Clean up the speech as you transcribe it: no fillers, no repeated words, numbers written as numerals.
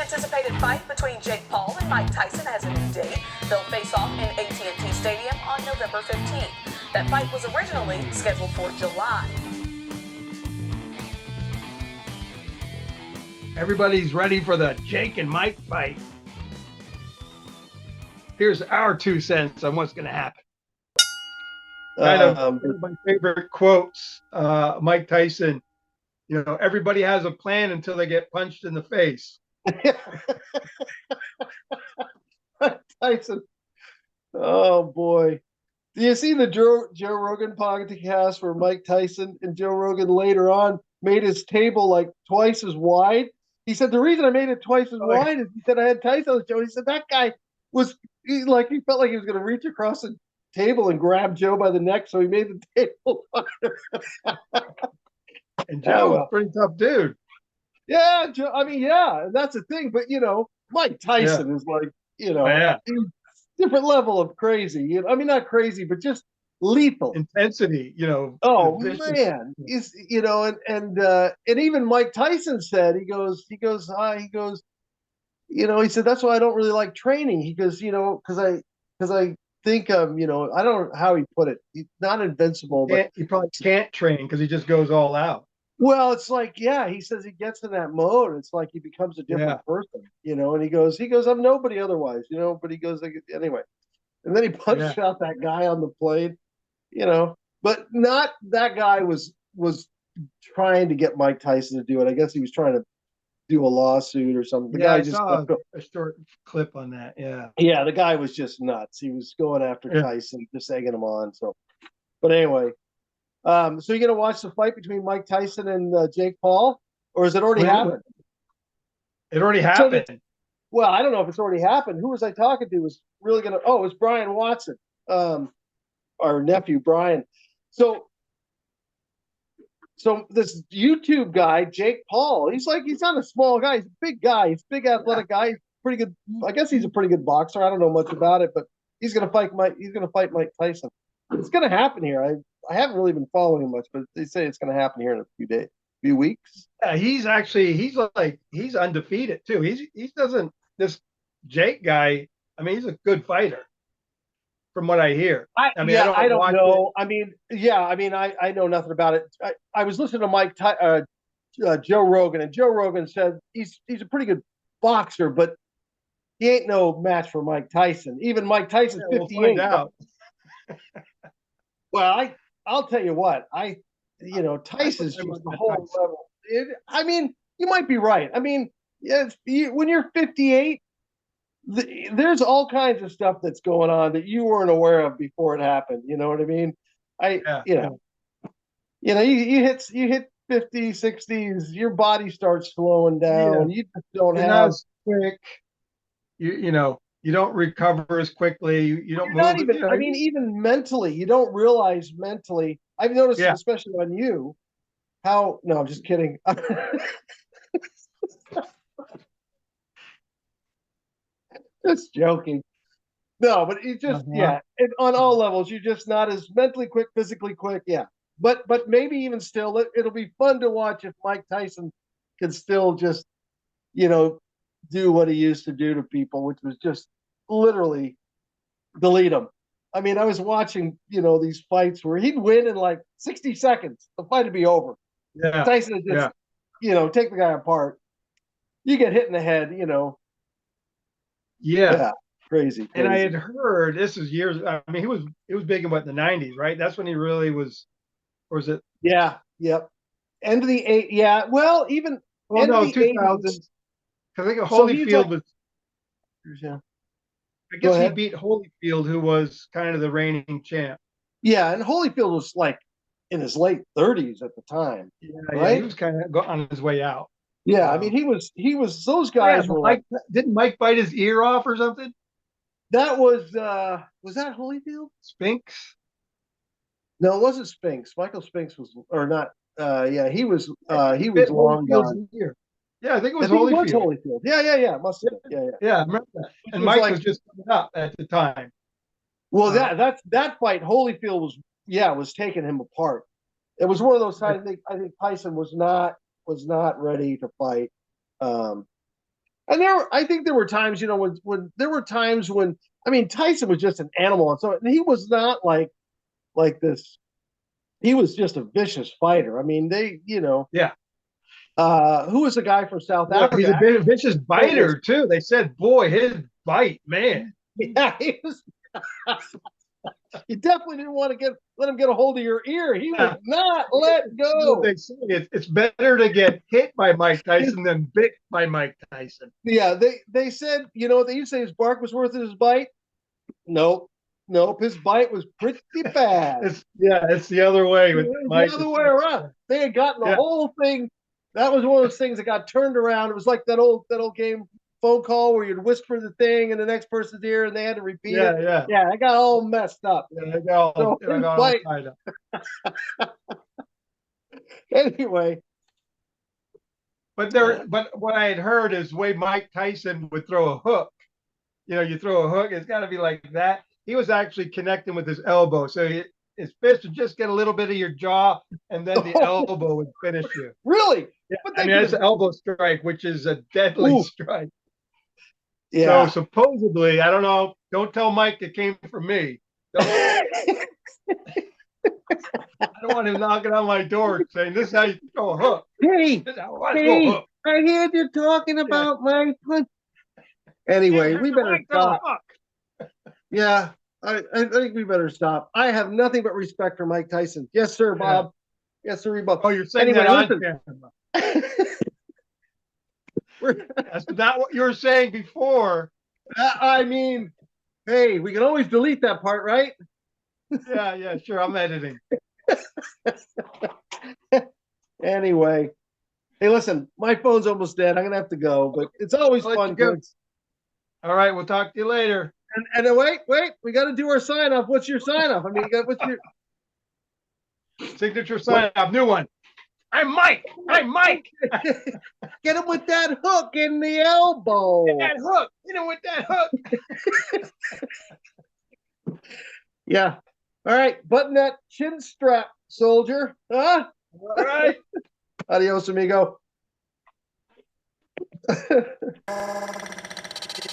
anticipated fight between Jake Paul and Mike Tyson has a new date. They'll face off in AT&T Stadium on November 15th. That fight was originally scheduled for July. Everybody's ready for the Jake and Mike fight. Here's our 2 cents on what's going to happen. Kind of one of my favorite quotes, Mike Tyson, everybody has a plan until they get punched in the face. Tyson. Oh, boy. Do you see the Joe Rogan podcast where Mike Tyson and Joe Rogan later on made his table like twice as wide? He said, the reason I made it twice as wide is he said I had Tyson on the show. He said that guy was he felt like he was going to reach across the table and grab Joe by the neck, so he made the table longer. And Joe was a pretty tough dude. Yeah, Joe, I mean, yeah, that's the thing. But, Mike Tyson is like, different level of crazy. I mean, not crazy, but just lethal intensity. Oh man, is and even Mike Tyson said he said that's why I don't really like training. He goes, because I think I don't know how he put it. He's not invincible, but he probably can't train because he just goes all out. Well, it's like, he says he gets in that mode. It's like he becomes a different person, and he goes, I'm nobody otherwise, but he goes, anyway. And then he punched out that guy on the plane, but not that guy was trying to get Mike Tyson to do it. I guess he was trying to do a lawsuit or something. The guy I saw a short clip on that. Yeah, the guy was just nuts. He was going after Tyson, just egging him on. So, but anyway, so you're going to watch the fight between Mike Tyson and Jake Paul, or has it already happened? It already happened. Well, I don't know if it's already happened. Who was I talking to? Was really going to? Oh, it was Brian Watson, our nephew Brian. So this YouTube guy, Jake Paul, he's not a small guy. He's a big guy. He's a big athletic guy. He's pretty good. I guess he's a pretty good boxer. I don't know much about it, but he's going to fight Mike Tyson. It's going to happen here. I haven't really been following him much, but they say it's going to happen here in a few weeks. Yeah, he's undefeated too. This Jake guy, I mean, he's a good fighter from what I hear. I don't know. I know nothing about it. I was listening to Joe Rogan, and Joe Rogan said he's a pretty good boxer, but he ain't no match for Mike Tyson. Even Mike Tyson's 58. Well, I'll tell you what, Tyson's just the whole level. You might be right. I mean, when you're 58, there's all kinds of stuff that's going on that you weren't aware of before it happened. You know what I mean? You hit 50, 60s, your body starts slowing down. You just don't have not as quick. You don't recover as quickly. You don't move. Even mentally, you don't realize mentally. I've noticed, especially on you, how. No, I'm just kidding. Just joking. No, but it's just on all levels, you're just not as mentally quick, physically quick. Yeah, but maybe even still, it'll be fun to watch if Mike Tyson can still just, do what he used to do to people, which was just literally delete them. I mean, I was watching, these fights where he'd win in like 60 seconds. The fight would be over. Yeah. Tyson would just, take the guy apart. You get hit in the head, Yeah. Crazy. And I had heard, this is years. I mean, he was big in the 90s, right? That's when he really was, or was it? Yeah. Yep. End of the 80s. Yeah. Well, even. Oh no, 2000s. I think Holyfield was. Yeah. I guess he beat Holyfield, who was kind of the reigning champ. Yeah, and Holyfield was like in his late 30s at the time. Yeah, right? He was kind of on his way out. Yeah, I mean, he was. Those guys were didn't Mike bite his ear off or something? That was that Holyfield? Spinks? No, it wasn't Spinks. Michael Spinks was, or not. He was long gone. Yeah, I think it was Holyfield. Yeah. Must have been. Yeah, I remember that. And Mike was just coming up at the time. Well, that fight, Holyfield was taking him apart. It was one of those times. I think Tyson was not ready to fight. And I think there were times, when there were times when, I mean, Tyson was just an animal, and so he was not like this. He was just a vicious fighter. I mean, Yeah. Who was the guy from South Boy, Africa? he's a bit of vicious biter too. They said, boy, his bite, man. Yeah, he was. You definitely didn't want to let him get a hold of your ear. He would not let go. They say it's better to get hit by Mike Tyson than bit by Mike Tyson. Yeah, they said, what they used to say, his bark was worth his bite. Nope. His bite was pretty bad. It's the other way with Mike. The other way around. They had gotten the whole thing. That was one of those things that got turned around. It was like that old game phone call where you'd whisper the thing in the next person's ear and they had to repeat it. Yeah, it got all messed up. Yeah, it got all tied up. Anyway. But what I had heard is the way Mike Tyson would throw a hook. You throw a hook, it's got to be like that. He was actually connecting with his elbow. So his fist would just get a little bit of your jaw, and then the elbow would finish you. Really? Yeah, that's an elbow strike, which is a deadly strike. Yeah. So supposedly, I don't know. Don't tell Mike it came from me. I don't want him knocking on my door saying, "This is how you throw a hook." Hey, I heard you talking about my foot. Anyway, we better stop. Yeah, I think we better stop. I have nothing but respect for Mike Tyson. Yes, sir, Bob. Yeah. Yes, sir, Bob. Oh, you're saying that on camera. That's not what you were saying before. I mean, hey, we can always delete that part, right? Yeah, sure. I'm editing. Anyway, hey, listen, my phone's almost dead. I'm gonna have to go, but it's always fun. All right, we'll talk to you later. And wait, we got to do our sign off. What's your sign off? I mean, what's your signature sign off? New one. I'm Mike. Get him with that hook in the elbow. Get that hook. Get him with that hook. Yeah. All right. Button that chin strap, soldier. Huh? All right. Adios, amigo.